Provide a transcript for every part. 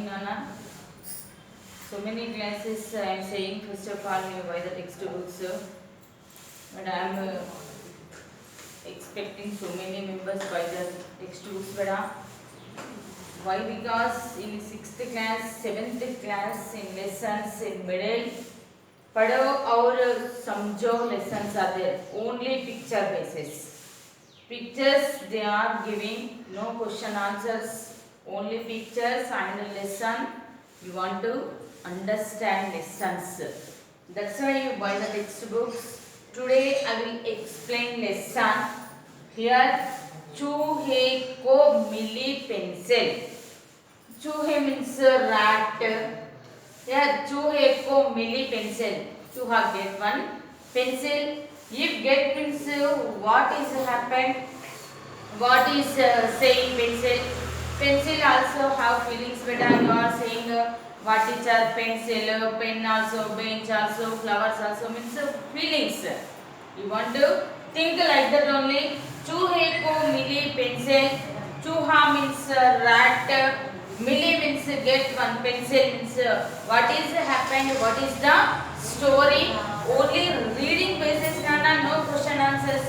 Nana. So many classes I am saying first of all you buy the textbooks, but I am expecting so many members buy the textbooks. But why? Because in 6th class, 7th class, in lessons in middle, पढ़ो और समझो lessons are there. Only picture basis. Pictures they are giving, no question answers. Only pictures and lesson. You want to understand lessons. That's why you buy the textbooks. Today I will explain lesson. Here, चूहे को मिली pencil. चूहे means rat. Here, चूहे को मिली pencil. चूहा get one pencil. If get means what is happened? What is saying pencil? Pencil also have feelings. But you are saying what is a pencil? Pen also, bench also, flowers also means feelings. You want to think like that only. चूहे को मिली pencil. चूहा means rat. Milli means get one pencil means what is happened? What is the story? Only reading basis, Nana, no question answers.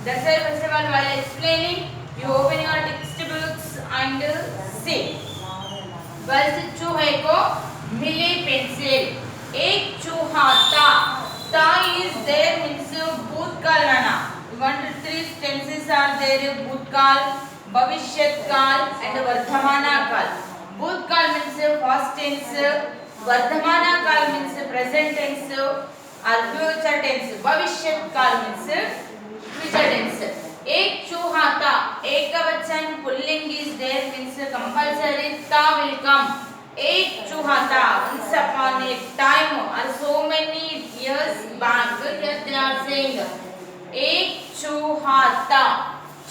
That's why first of all while explaining, you open your textbooks and see. First चूहे को मिली pencil. एक चूहा था. था is there means भूतकाल Nana. One to three tenses are there. भूतकाल, भविष्यत काल and वर्तमाना काल. भूतकाल means past tense, वर्तमाना काल means present tense और future tense. भविष्यत काल means future tense. एक चूहा था. एकवचन pulling is there means compulsory था will come. एक चूहा था. Once upon a time or so many years back. Here they are saying एक चूहा था.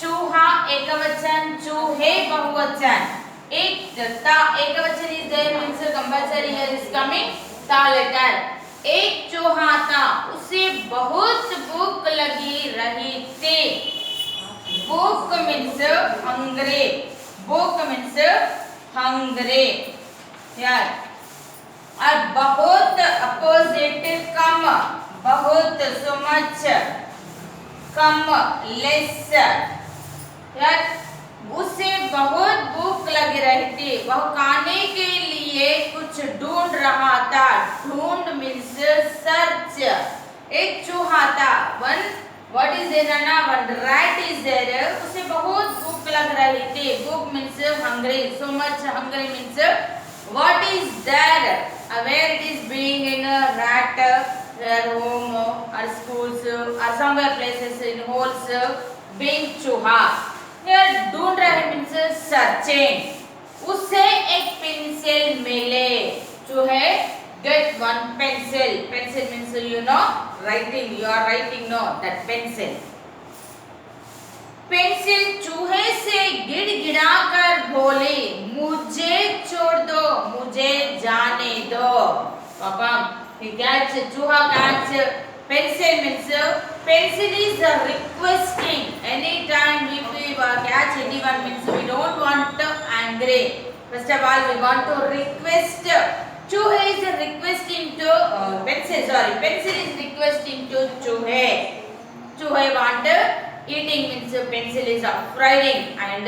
चूहा एकवचन, चूहे बहुवचन. एक था एकवचन is there means compulsory here is coming था letter. एक चूहा था. उसे बहुत भूख लगी रही थी. भूख means hungry. भूख means hungry. यार और बहुत opposite कम. बहुत so much. कम less. यार उसे बहुत भूख लग रही थी. वह खाने के लिए कुछ ढूंढ रहा था. ढूंढ means search. एक चूहा था. One what is there Nana? One rat is there. उसे बहुत भूख लग रही थी. भूख means hungry. So much hungry means what is there? Where it is being in a rat, their home or schools or somewhere places in holes being चूहा. Here ढूंढ रहे means searching. उसे एक पेंसिल मिले. चूहे get one pencil. Pencil means you know writing. You are writing no that pencil. Pencil चूहे से गिड़गिड़ाकर बोली मुझे छोड़ दो, मुझे जाने दो. पापा he catch चूहा catch pencil means pencil is requesting. Anytime if we catch anyone means we don't want to angry. First of all we want to request. चूहे is requesting to pencil. Sorry, pencil is requesting to चूहे. चूहे want eating means pencil is upbraiding and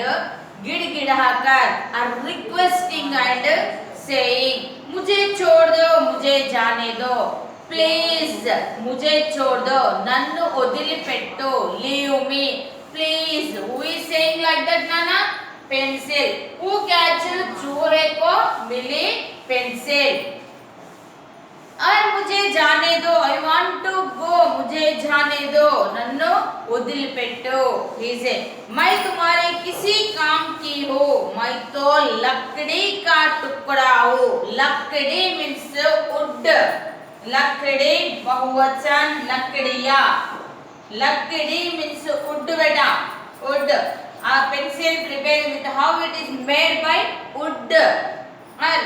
गिड़गिड़ाकर are requesting and saying मुझे छोड़ दो, मुझे जाने दो. Please मुझे छोड़ दो. नन्नु वदिलिपेट्टु leave me. Please who is saying like that Nana? Pencil. Who catch चूहे को मिली पेंसिल. और मुझे जाने दो. I want to go. मुझे जाने दो. नन्नु वदिलिपेट्टु. He say मैं तुम्हारे किसी काम की हूँ. मैं तो लकड़ी का टुकड़ा हूँ. लकड़ी means wood. लकड़ी बहुवचन लकड़िया. लकड़ी means wood बेटा. wood. A pencil prepared with how it is made by wood. और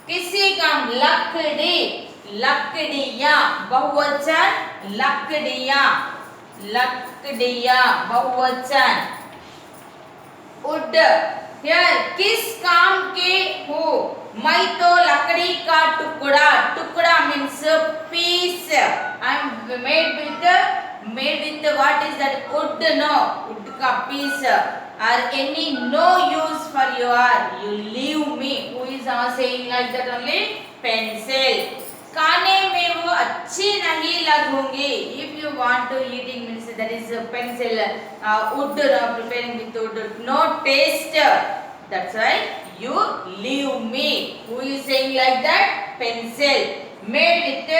किसी काम लकड़ी. लकड़िया बहुवचन लकड़िया. लकड़िया बहुवचन wood. Here किस काम के हो. मैं तो लकड़ी का टुकड़ा, टुकड़ा means piece. I am made with what is that, wood? No, wood का piece. Are any no use for you leave me. Who is saying like that only? Pencil. खाने में वो अच्छी नहीं लगूंगी. If you want to eating means that is pencil, wood, preparing with wood, no taste. That's why you leave me. Who is saying like that? Pencil. Made with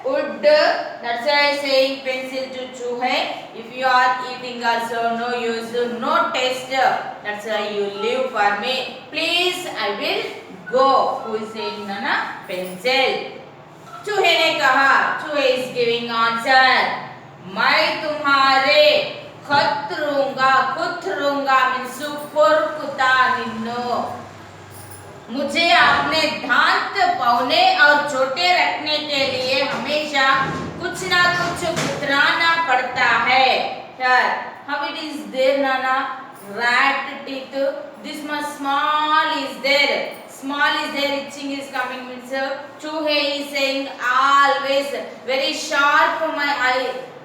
wood. That's why I saying pencil to चूहे. If you are eating also no use, no taste. That's why you leave for me. Please, I will go. Who is saying Nana? Pencil. चूहे ने कहा, चूहे is giving answer. मैं तुम्हारे खुतरूंगा means कुर्कुता निन्नो. मुझे अपने दांत पौने और छोटे रखने के लिए हमेशा कुछ ना कुछ कुतराना पड़ता है. How it is there Nana? Rat teeth. This much small is there. Small is there, itching is coming means चूहे is saying always very sharp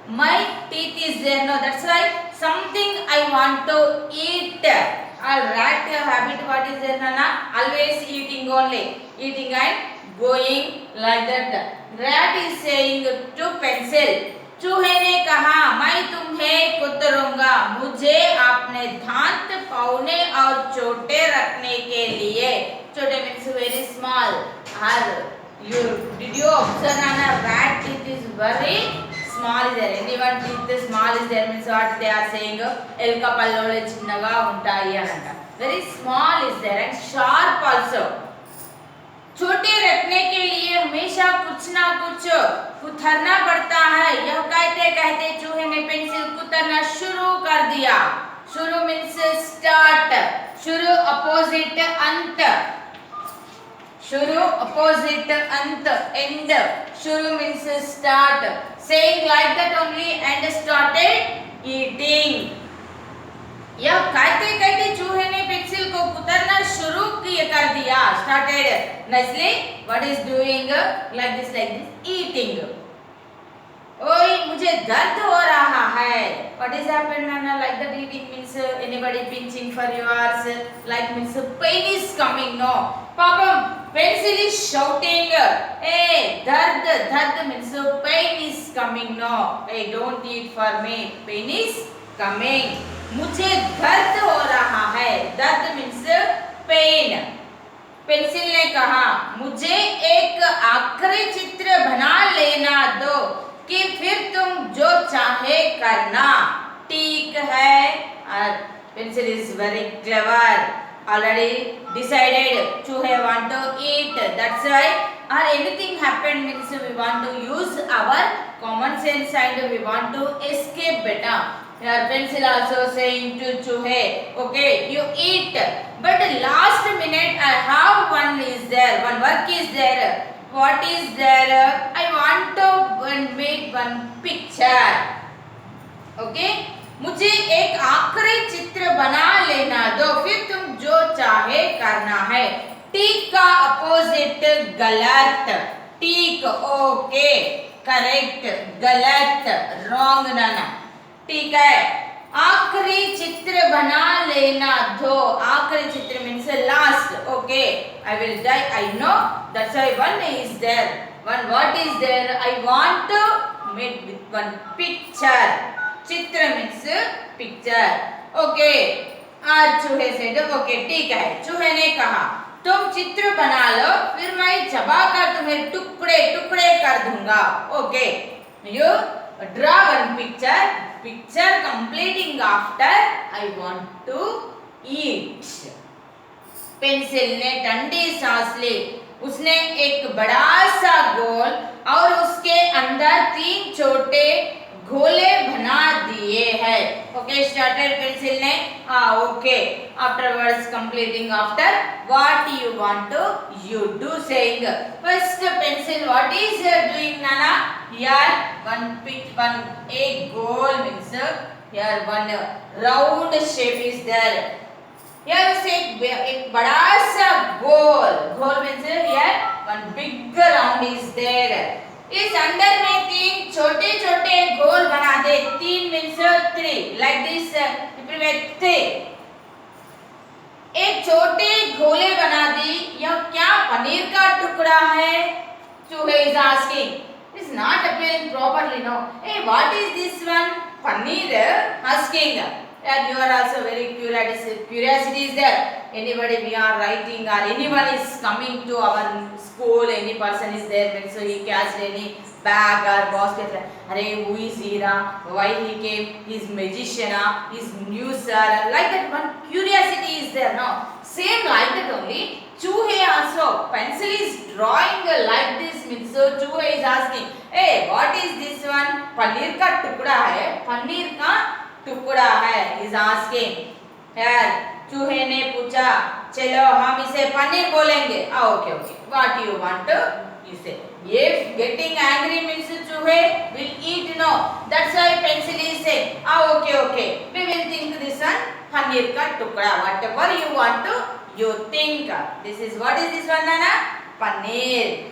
my teeth is there. No, that's why something I want to eat. A rat habit what is there Nana? Always eating only, eating and going like that. Rat is saying to pencil. चूहे ने कहा, मैं तुम्हें कुतरूंगा, मुझे अपने दांत पौने और छोटे रखने के लिए. छोटे means very small. Did you observe Nana? Rat teeth is very small is there. Anyone teeth small is there means what they are saying? ఎలుక పళ్ళోళ్ళు చిన్నగా ఉంటాయి అని అంట. Very small is there and sharp also. छोटे रखने के लिए हमेशा कुछ ना कुछ कुतरना पड़ता है. यह कहते कहते चूहे ने पेंसिल कुतरना शुरू कर दिया. शुरू मीन्स स्टार्ट. शुरू अपोजिट अंत. शुरू अपोजिट अंत एंड. शुरू means start. Saying like that only and started eating. यह कहते कहते चूहे ने पेंसिल को कुतरना शुरू कर दिया. Started nicely. What is doing like this eating. ओए मुझे दर्द हो रहा है. What is happened Nana? Like that eating means anybody pinching for yours like means pain is coming. No. Papa pencil is shouting. Hey dard means pain is coming. No. Hey don't eat for me. Pain is coming. मुझे दर्द हो रहा है. दर्द means pen. Pencil ने कहा, मुझे एक आखिरी चित्र बना लेना दो कि फिर तुम जो चाहे करना. ठीक है. और pencil is very clever. Already decided चूहे want to eat. That's why or anything happened means we want to use our common sense and we want to escape better. Your pencil also saying to चूहे, okay you eat but last minute I have one is there, one work is there. What is there? I want to make one picture. Okay. मुझे एक आखिरी चित्र बना लेना दो फिर तुम जो चाहे करना है. ठीक का अपोजिट गलत. ठीक ओके करेक्ट. गलत रॉन्ग Nana. ठीक है. आखिरी चित्र बना लेना दो. आखिरी चित्र means last. Okay I will die. I know. That's why one is there. One what is there? I want to make with one picture. चित्र मीन्स पिक्चर. ओके. आज चूहे से ओके ठीक है. चूहे ने कहा तुम चित्र बना लो फिर मैं चबाकर तुम्हें टुकड़े टुकड़े कर दूंगा. Okay. You draw one picture. Picture completing after I want to eat. Pencil ने ठंडी सांस ली. उसने एक बड़ा सा गोल और उसके अंदर 3 छोटे गोले बना दिए हैं. ओके स्टार्टेड पेंसिल ने. Okay. Afterwards completing after what you want to you do saying first pencil what is doing Nana? Here one a goal means here one round shape is there. Here say एक बड़ा सा गोल. गोल means गोले बना दी, यह क्या पनीर का टुकड़ा है? चूहे is asking. It's not appearing properly now. Hey, what is this one? Paneer asking. And you are also very curiosity is there. Anybody we are writing or anyone is coming to our school, any person is there, when so he catched any bag or basket. Arey, who is here? Why he came? He's magician? He's news sir? Like that one curiosity is there. No, same like that only. Choohe also pencil is drawing like this means so Choohe is asking, hey, what is this one? Paneer का टुकड़ा है, पनीर का टुकड़ा है, is asking. यार चूहे ने पूछा, चलो हम इसे पनीर बोलेंगे. Okay, okay. What you want to you say? If getting angry means चूहे will eat, no. That's why pencil is saying, okay, okay. We will think this one paneer का टुकड़ा. Whatever you want to you think. This is what is this one, Nana? Paneer.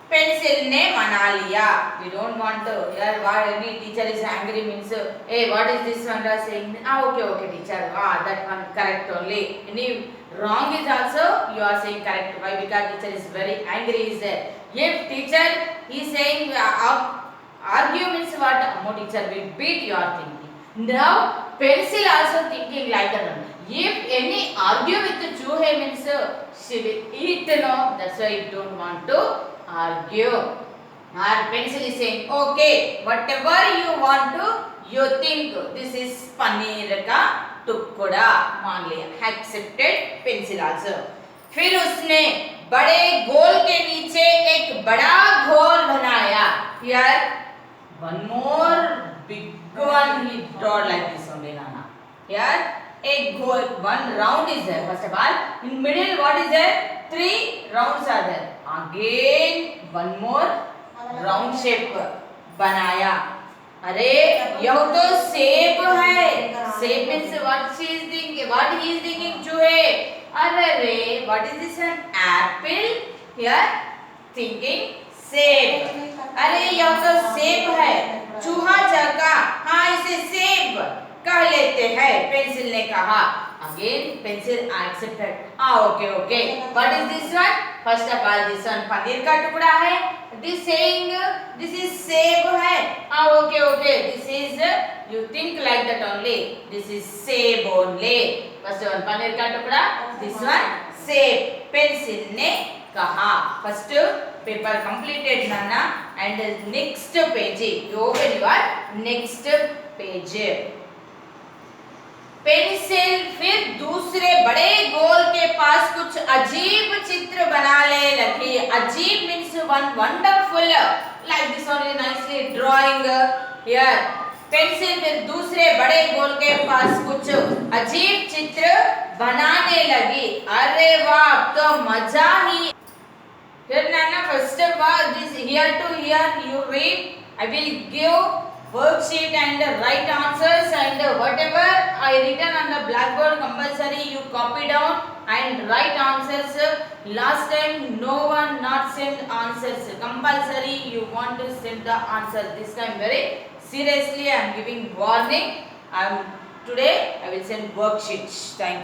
Pencil ने मना लिया. We don't want to. Yaar, why any teacher is angry means, hey, what is this one? Are saying, okay, okay, teacher. That one correct only. Any wrong is also you are saying correct. Why? Because teacher is very angry. Is there? If teacher is saying argue means what? No, teacher will beat your thinking. Now pencil also thinking like that. If any argue with the choohe means she will eat, no. That's why you don't want to argue. Our pencil is saying, okay, whatever you want to, you think. This is paneer का टुकड़ा. मान लिया. Accepted pencil also. फिर उसने बड़े गोल के नीचे एक बड़ा घोल बनाया. Here, one more big one he draw like this only, Nana. Here, एक गोल, one round is there. First of all, in middle what is there? 3 rounds are there. Again one more round shape बनाया. अरे यह तो सेब है. सेब means what she is thinking, what he is thinking चूहे. अरे what is this one? Apple. Here thinking सेब. अरे यह तो सेब है. चूहा चका, हाँ इसे सेब कह लेते हैं. पेंसिल ने कहा. Again pencil accepted. Okay, okay. What is this one? First of all, this one paneer का टुकड़ा है. This saying this is सेब है. Okay, okay. This is you think like that only. This is सेब only. First one पनीर का टुकड़ा. This one सेब. Pencil ने कहा. First paper completed, Nana. And next page. You open your next page. Pencil फिर दूसरे बड़े गोल के पास कुछ अजीब चित्र बनाने लगी. अजीब means one wonderful, like this only nicely drawing here. Pencil फिर दूसरे बड़े गोल के पास कुछ अजीब चित्र बनाने लगी. अरे वाह, तो मजा ही. Here Nana, first of all, this here to here you read. I will give worksheet and write answers, and whatever I written on the blackboard compulsory you copy down and write answers. Last time no one not send answers. Compulsory you want to send the answer. This time very seriously I am giving warning. Today I will send worksheets. Thank you.